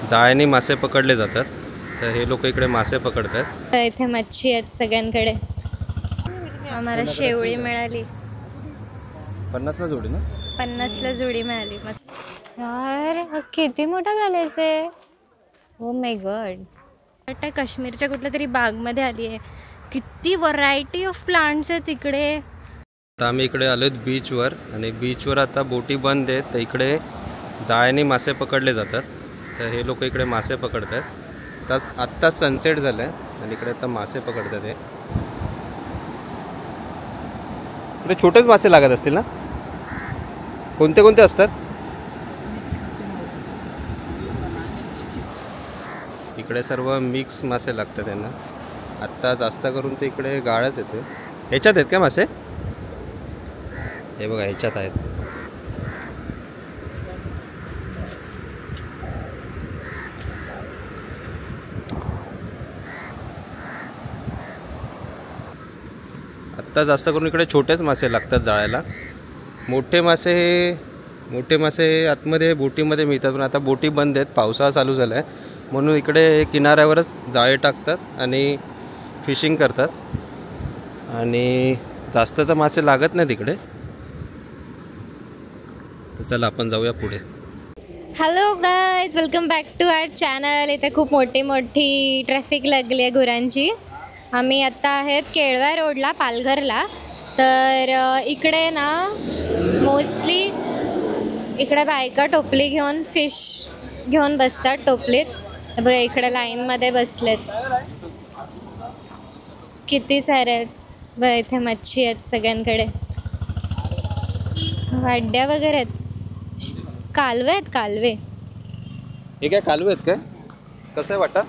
जाळ्याने मासे पकडले जातात। तर हे लोक इकडे मासे पकडतात। इथे मच्छी आहेत सगळ्यांकडे। आम्हाला शेवळी मिळाली 50ला जोडी ना, 50ला जोडी मिळाली। मस्त यार, हा किती मोठा पॅलेस आहे। ओ माय गॉड, वाटतं काश्मीरच्या कुठल्या तरी बागमध्ये आली आहे। किती व्हरायटी ऑफ प्लांट्स आहेत तिकडे। आता आम्ही इकडे आलोत बीचवर आणि बीचवर आता बोटी बंद आहेत, तर इकडे जाळ्याने मासे पकडले जातात। तर हे लोक इकडे मासे पकडतात। आत्ताच सनसेट झालं आहे आणि इकडे आता मासे पकडतात। हे इकडे छोटेच मासे लागत असतील ना, कोणते कोणते असतात? इकडे सर्व मिक्स मासे लागतात त्यांना। आत्ता जास्त करून ते इकडे गाळच येते। ह्याच्यात आहेत का मासे? हे बघा, ह्याच्यात आहेत। आत्ता जास्त करून इकडे छोटेच मासे लागतात जाळ्याला। मोठे मासे आतमध्ये बोटीमध्ये मिळतात, पण आता बोटी बंद आहेत, पावसाळा चालू झाला आहे, म्हणून इकडे किनाऱ्यावरच जाळे टाकतात आणि फिशिंग करतात। आणि जास्त तर मासे लागत नाहीत इकडे। चला आपण जाऊया पुढे। Hello guys, welcome back to our channel. इथे खूप मोठी ट्रॅफिक लागली आहे गुरांची। आम्ही आता आहेत केळवा रोडला, पालघरला। तर इकडे ना मोस्टली इकडे बायका टोपली घेऊन फिश घेऊन बसतात टोपलीत। बघा इकडे लाईनमध्ये बसलेत, किती सारे आहेत बघा। इथे मच्छी आहेत सगळ्यांकडे, वाड्या वगैरे आहेत, कालवे आहेत कालवे। हे काय कालवे आहेत काय? कसं आहे वाटा?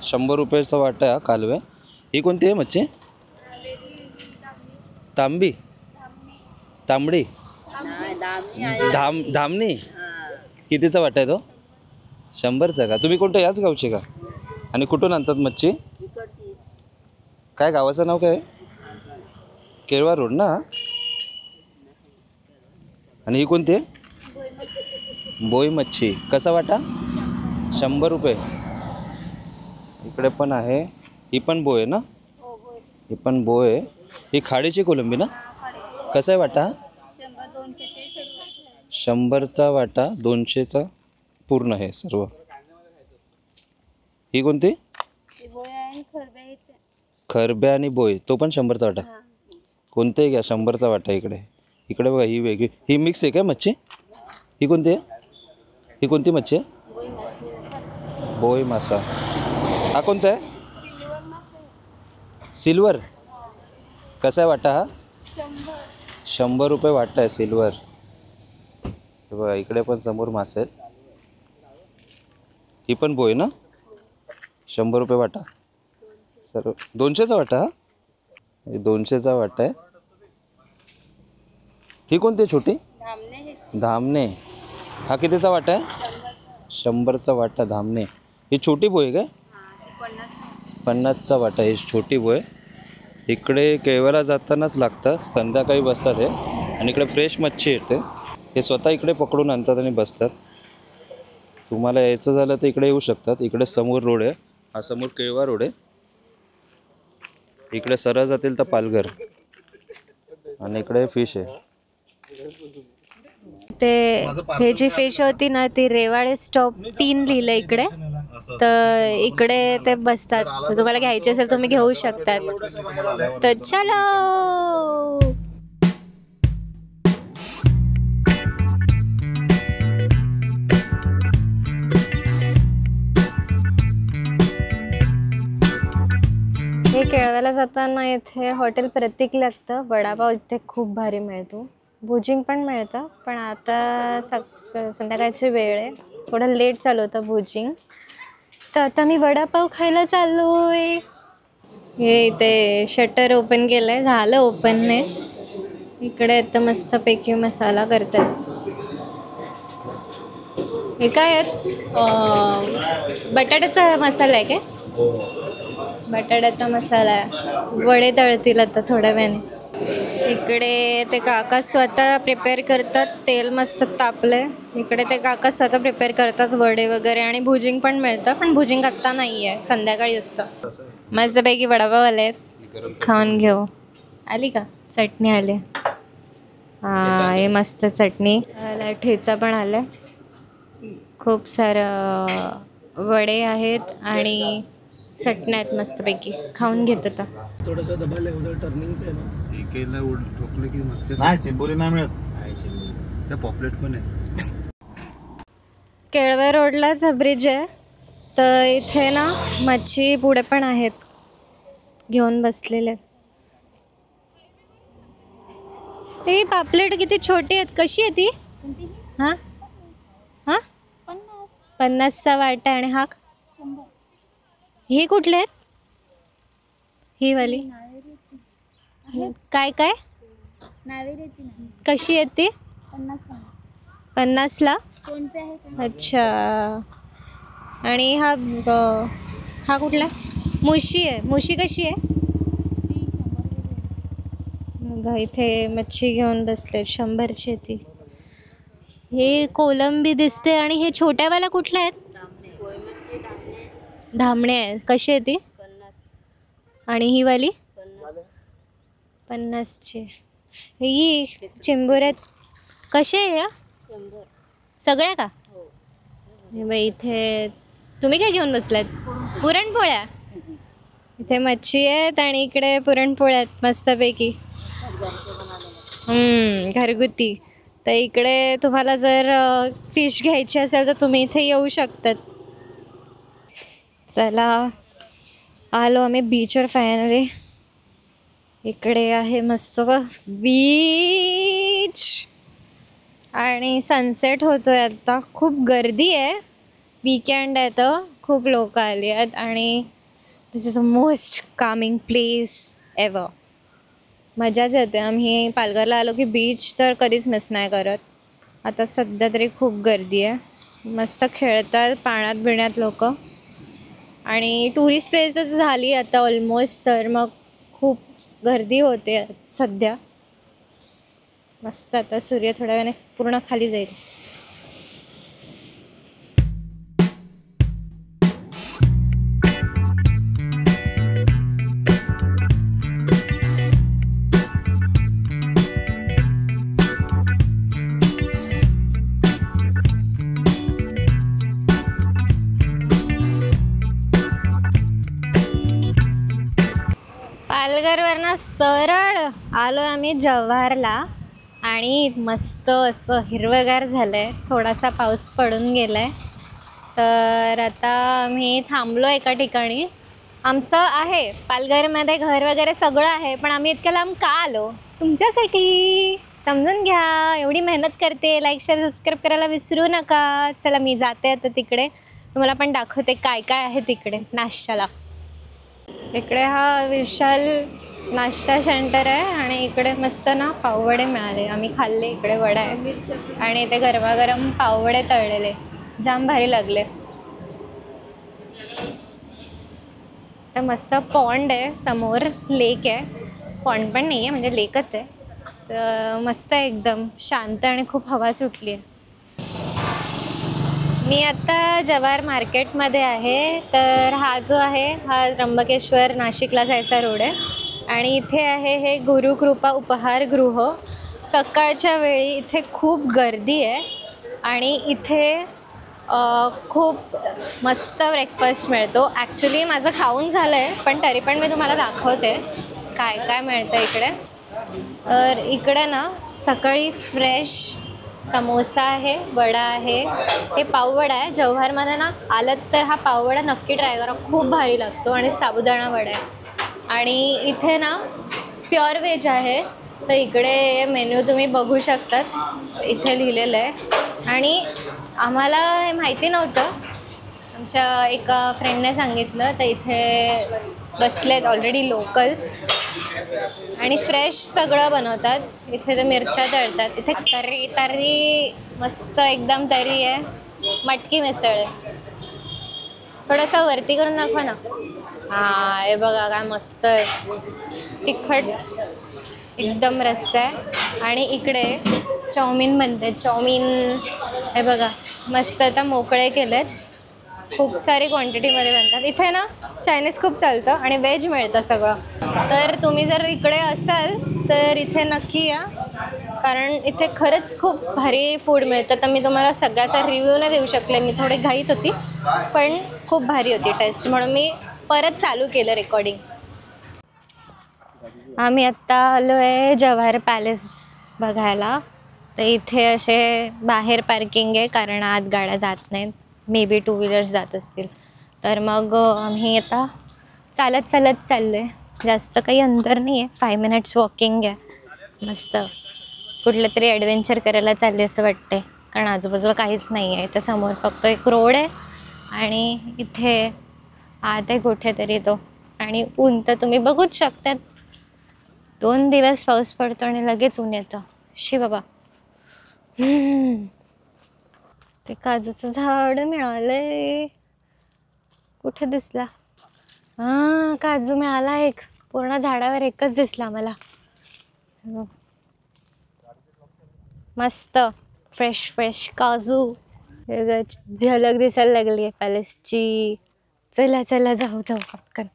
100 रुपयाचा वाटा आहे कालवे। ही कोणती आहे मच्छी? तांबडी धामणी। कितीचा वाटा आहे तो? 100चा का? तुम्ही कोणत्या याच गावचे का? आणि कुठून आणतात मच्छी? काय गावाचं नाव काय? केळवा रोड ना। आणि ही कोणती आहे? बोई मच्छी। कसा वाटा? 100 रुपये। इकडे पण आहे, ही पण बोय आहे ना? ही पण बोय आहे। ही खाडीची कोलंबी ना? कसा आहे वाटा? 100चा वाटा, 200चा पूर्ण आहे सर्व। ही कोणती? खरब्या आणि बोय, तो पण 100चा वाटा। कोणतेही घ्या, 100चा वाटा। इकडे बघा, ही वेगळी, ही मिक्स आहे काय मच्छी? ही कोणती आहे? ही कोणती मच्छी आहे? बोई मासा। हा कोणता आहे? सिल्वर। कसा आहे वाटा हा? 100 रुपये वाटा आहे सिल्वर। बघा इकडे पण समोर मासे आहेत। ही पण बोय ना? 100 रुपये वाटा सर्व। 200चा वाटा हा? 200चा वाटा आहे। ही कोणती आहे छोटी? धामणे। हा कितीचा वाटा आहे? 100चा वाटा धामणे। ही छोटी बोय काय? 50चा वाटा ही छोटी बोय। इकडे केळव्याला जातानाच लागतं, संध्याकाळी बसतात हे। आणि इकडे फ्रेश मच्छी येते, हे स्वतः इकडे पकडून आणतात आणि बसतात। तुम्हाला यायचं झालं तर इकडे येऊ शकतात। इकडे समोर रोड आहे, हा समोर केळवा रोड आहे। इकडे सरळ जातील तर पालघर, आणि इकडे फिश आहे। ते हे जी फिश होती ना, ती रेवाडे स्टॉप 3 लिहिलं इकडे। तर इकडे ते बसतात, तर तुम्हाला घ्यायचे असेल तुम्ही घेऊ शकतात। तर चलो। हे केळव्याला जाताना इथे हॉटेल प्रतीक लागतं, वडापाव इथे खूप भारी मिळतो, भुजिंग पण मिळतं। पण आता संध्याकाळची वेळ आहे, थोडं लेट चालू होतं भुजिंग, तर आता मी वडापाव खायला चाललोय। हे इथे शटर ओपन केलंय, झालं ओपन नाही। इकडे आता मस्तपैकी मसाला करतात। हे काय आहेत? बटाट्याचा मसाला आहे काय? बटाट्याचा मसाला आहे। वडे तळतील आता थोड्या वेळाने। इकडे ते काका स्वतः प्रिपेअर करतात, तेल मस्त तापले. इकडे ते काका स्वतः प्रिपेअर करतात वडे वगैरे, आणि भुजिंग पण मिळतं, पण भुजिंग आत्ता नाही आहे, संध्याकाळी असतं. मस्तपैकी वडापाव आले आहेत, खाऊन घेऊ. आली का चटणी? आली. हां, हे मस्त चटणी आला, ठेचा पण आला, खूप सारं वडे आहेत आणि चटण्या आहेत मस्तपैकी. खाऊन घेत आता. थोडासा दबाले उधर टर्निंग पे ना एकेला ठोकले की मागच्या नाही चिंबोरी नाही मिळत. त्या पॉपलेट पण आहेत. केळवे रोडलाच हा ब्रिज आहे, तर इथे ना मच्छी पुढे पण आहेत, घेऊन बसलेले. ते पापलेट किती छोटी आहेत. कशी आहे ती? हां हां 50चा वाटा. आणि हा ही कुठले आहेत? ही वाली काय काय कशी आहेत ती? 50ला. अच्छा. आणि हा कुठला? मुशी आहे. मुशी कशी आहे? बघा इथे मच्छी घेऊन बसले, 100ची ती. हे कोलंबी दिसते. आणि हे छोट्यावाला कुठला आहेत? धामणे आहे. कशी आहे ती? आणि ही वाली 50ची. ही चिंबोऱ्यात कसे आहे या सगळ्या का? हे बाई, इथे तुम्ही काय घेऊन बसलात? पुरणपोळ्या. इथे मच्छी आहेत आणि इकडे पुरणपोळ्या आहेत मस्तपैकी. घरगुती. तर इकडे तुम्हाला जर फिश घ्यायची असेल तर तुम्ही इथे येऊ शकतात. चला, आलो आम्ही बीचवर फायनली. इकडे आहे मस्त बीच आणि सनसेट होतोय आता. खूप गर्दी आहे, वीकेंड आहे तर खूप लोक आली आहेत. आणि this is the most coming place ever. मजाच येते. आम्ही पालघरला आलो की बीच तर कधीच मिस नाही करत. आता सध्या तरी खूप गर्दी आहे. मस्त खेळतात पाण्यात बिण्यात लोक. आणि टुरिस्ट प्लेसच झाली आता ऑलमोस्ट, तर मग खूप गर्दी होते सध्या. मस्त. आता सूर्य थोड्या वेळाने पूर्ण खाली जाईल. पालघरवरनं सरळ आलो आम्ही जव्हारला. आणि मस्त असं हिरवंगार झालं आहे. थोडासा पाऊस पडून गेला आहे, तर आता आम्ही थांबलो एका ठिकाणी. आमचं आहे पालघरमध्ये घर वगैरे सगळं आहे, पण आम्ही इतक्या लांब का आलो? तुमच्यासाठी. समजून घ्या, एवढी मेहनत करते. लाईक शेअर सबस्क्राईब करायला विसरू नका. चला, मी जाते आता तिकडे, तुम्हाला पण दाखवते काय काय आहे तिकडे नाश्त्याला. इकडे हा विशाल नाश्ता सेंटर आहे आणि इकडे मस्त ना पाववडे मिळाले. आम्ही खाल्ले. इकडे वडा आहे आणि इथे गरमागरम पाववडे तळलेले, जाम भारी लागले. तर मस्त पॉन्ड आहे समोर, लेक आहे. पॉन्ड पण नाही आहे, म्हणजे लेकच आहे. तर मस्त आहे, एकदम शांत आणि खूप हवा सुटली आहे. मी आता जव्हार मार्केटमध्ये आहे. तर हा जो आहे हा त्र्यंबकेश्वर नाशिकला जायचा रोड आहे. आणि इथे आहे हे गुरुकृपा उपहारगृह. सकाळच्या वेळी इथे खूप गर्दी आहे आणि इथे खूप मस्त ब्रेकफास्ट मिळतो. ॲक्च्युली माझं खाऊन झालं आहे, पण तरी पण मी तुम्हाला दाखवते काय काय मिळतं इकडे. तर इकडे ना सकाळी फ्रेश समोसा आहे, वडा आहे. हे पाववडा आहे. जव्हारमध्ये ना आलात तर हा पाववडा नक्की ट्राय करा, खूप भारी लागतो. आणि साबुदाणा वडा आहे. आणि इथे ना प्युअर व्हेज आहे. तर इकडे मेन्यू तुम्ही बघू शकतात, इथे लिहिलेलं आहे. आणि आम्हाला हे माहिती नव्हतं, आमच्या एका फ्रेंडने सांगितलं. तर इथे बसलेत ऑलरेडी लोकल्स आणि फ्रेश सगळं बनवतात. इथे ते मिरच्या तळतात. इथे तर्री तर्री मस्त एकदम तर्री आहे. मटकी मिसळ आहे. थोडंसं वरती करून दाखवा ना. हां, हे बघा काय मस्त आहे. तिखट एकदम रस्ता आहे. आणि इकडे चाऊमिन बनते. चाऊमिन हे बघा मस्त आता मोकळे केलेत. खूप सारी क्वांटिटीमध्ये बनतात. इथे ना चायनीज खूप चालतं आणि व्हेज मिळतं सगळं. तर तुम्ही जर इकडे असाल तर इथे नक्की या, कारण इथे खरंच खूप भारी फूड मिळतं. तर मी तुम्हाला सगळ्याचा रिव्ह्यू नाही देऊ शकले, मी थोडी घाईत होती, पण खूप भारी होती टेस्ट, म्हणून मी परत चालू केलं रेकॉर्डिंग. आम्ही आत्ता आलो आहे जवाहर पॅलेस बघायला. तर इथे असे बाहेर पार्किंग आहे, कारण आत गाड्या जात नाहीत. मे बी 2 व्हीलर्स जात असतील. तर मग आम्ही आता चालत चाललो आहे. जास्त काही अंतर नाही आहे, 5 मिनिट्स वॉकिंग आहे. मस्त कुठलं तरी ॲडव्हेंचर करायला चालले असं वाटते, कारण आजूबाजूला काहीच नाही आहे. इथं समोर फक्त एक रोड आहे आणि इथे आत आहे कुठेतरी तो. आणि ऊन तर तुम्ही बघूच शकतात. 2 दिवस पाऊस पडतो आणि लगेच ऊन येतं. शी बाबा. ते काजूचं झाड मिळालंय. कुठे दिसला? हां, काजू मिळाला एक. पूर्ण झाडावर एकच दिसला मला. मस्त फ्रेश फ्रेश काजू. झलक दिसायला लागली आहे पॅलेसची. चला चला जाऊ जाऊ पटकन.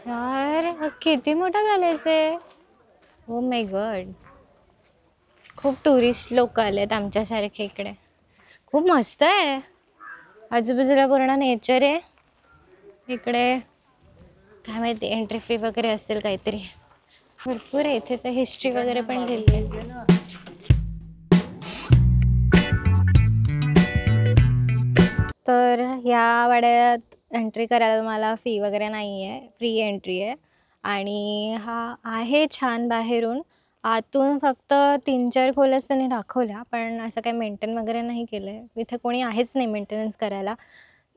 यार हा किती मोठा पॅलेस आहे. Oh my God. खूप टुरिस्ट लोक आलेत आमच्यासारखे इकडे. खूप मस्त आहे. आजूबाजूला पूर्ण नेचर आहे. इकडे काय माहिती एंट्री फी वगैरे असेल काहीतरी. भरपूर आहे इथे. तर हिस्ट्री वगैरे पण लिहिली आहे. तर ह्या वाड्यात एंट्री करायला तुम्हाला फी वगैरे नाही आहे, फ्री एंट्री आहे. आणि हा आहे छान बाहेरून. आतून फक्त 3-4 खोल्याच त्यांनी दाखवल्या, पण असं काही मेंटेन वगैरे नाही केलं आहे. इथे कोणी आहेच नाही मेंटेनन्स करायला.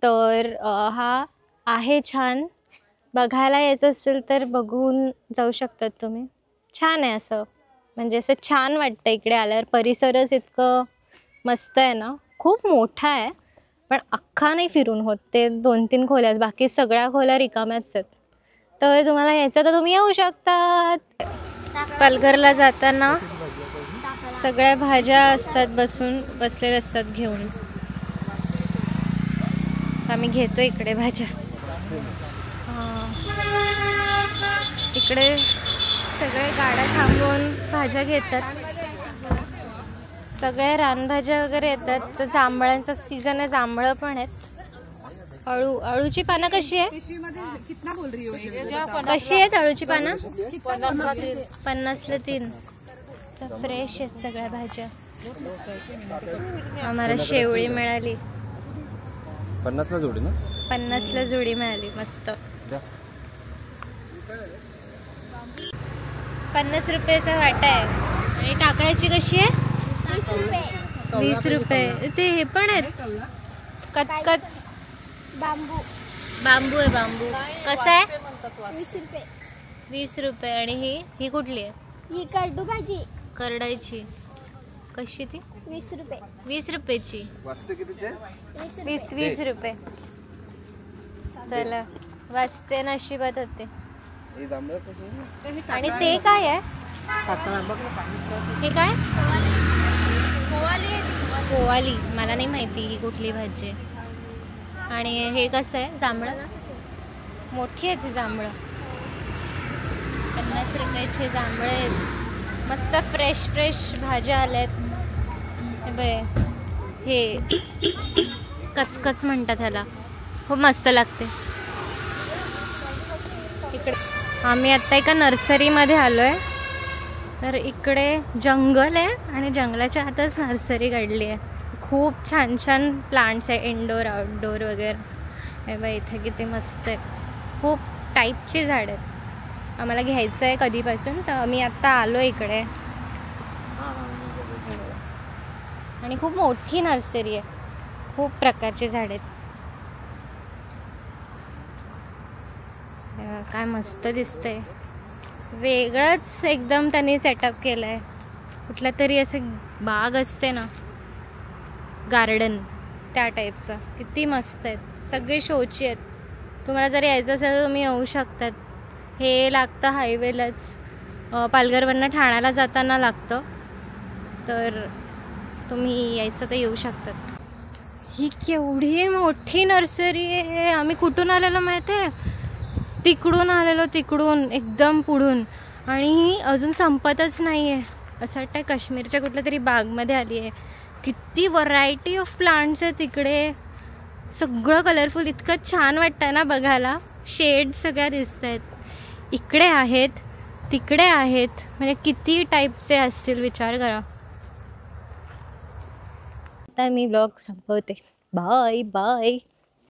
तर हा आहे छान. बघायला यायचं असेल तर बघून जाऊ शकतात तुम्ही. छान आहे असं, म्हणजे असं छान वाटतं इकडे आल्यावर. परिसरच इतकं मस्त आहे ना. खूप मोठा आहे, पण अख्खा नाही फिरून होत. ते 2-3 खोल्याच, बाकी सगळ्या खोल्या रिकाम्याच आहेत. तर तुम्हाला यायचं तर तुम्ही येऊ शकतात. पालघरला जाताना सगळ्या भाज्या असतात, बसलेले असतात घेऊन. आम्ही घेतो इकडे भाज्या. इकडे सगळे गाड्या थांबवून भाज्या घेतात. सगळे रानभाज्या वगैरे येतात. तर जांभळांचा सीझन आहे, जांभळं पण आहेत. अळूची पानं कशी आहे? कशी आहेत अळूची पानं? 50ला 3. फ्रेश आहेत सगळ्या भाज्या. आम्हाला शेवळी मिळाली 50ला जोडी ना. 50ला जोडी मिळाली. मस्त. 50 रुपयाचा वाटा आहे. आणि टाकळ्याची कशी आहे? 20 रुपये. ते हे पण आहेत कचकच. बांबू आहे. बांबू कसा आहे? 20 रुपये. आणि ही कुठली आहे? ही करडू भाजी. करडायची कशी ती? 20 रुपये. 20 रुपयाची. 20 रुपये. चला वाजते नशिबात होते. आणि ते काय आहे? हे काय? पोवाली. मला नाही माहिती ही कुठली भाजी आहे. आणि हे कसं आहे? जांभळं. मोठी आहे ती जांभळं. 50 रुपयाचे जांभळं आहेत. मस्त फ्रेश फ्रेश भाज्या आल्यात. हे कचकच म्हणतात ह्याला. खूप मस्त लागते. इकडे आम्ही आत्ता एका नर्सरीमध्ये आलो आहे. तर इकडे जंगल आहे आणि जंगलाच्या आतच नर्सरी काढली आहे. खूप छान छान प्लांट्स आहे, इनडोअर आउटडोअर वगैरे. हे बघ इथे किती मस्त आहे. खूप टाईपची झाडं आहेत. आम्हाला घ्यायचं आहे कधीपासून, तर आम्ही आत्ता आलो इकडे. आणि खूप मोठी नर्सरी आहे. खूप प्रकारची झाडं आहेत. काय मस्त दिसतंय. वेगळंच एकदम त्यांनी सेटअप केलं आहे. कुठला तरी असं बाग असते ना, गार्डन, त्या टाईपचं. किती मस्त आहेत. सगळे शोची आहेत. तुम्हाला जर यायचं असेल तर तुम्ही येऊ शकतात. हे लागतं हायवेलाच. पालघरवरनं ठाण्याला जाताना लागतं, तर तुम्ही यायचं तर येऊ शकतात. ही केवढी मोठी नर्सरी आहे. आम्ही कुठून आलेलो माहिती आहे? तिकडून आलेलो, तिकडून एकदम पुढून. आणि ही अजून संपतच नाही आहे. असं वाटतं काश्मीरच्या कुठल्या तरी बागमध्ये आली आहे. किती व्हरायटी ऑफ प्लांट्स आहे तिकडे, सगळं कलरफुल. इतकं छान वाटतं ना बघायला. शेड सगळ्या दिसत आहेत. इकडे आहेत, तिकडे आहेत, म्हणजे किती टाईपचे असतील विचार करा. आता मी ब्लॉग संपवते. Bye bye.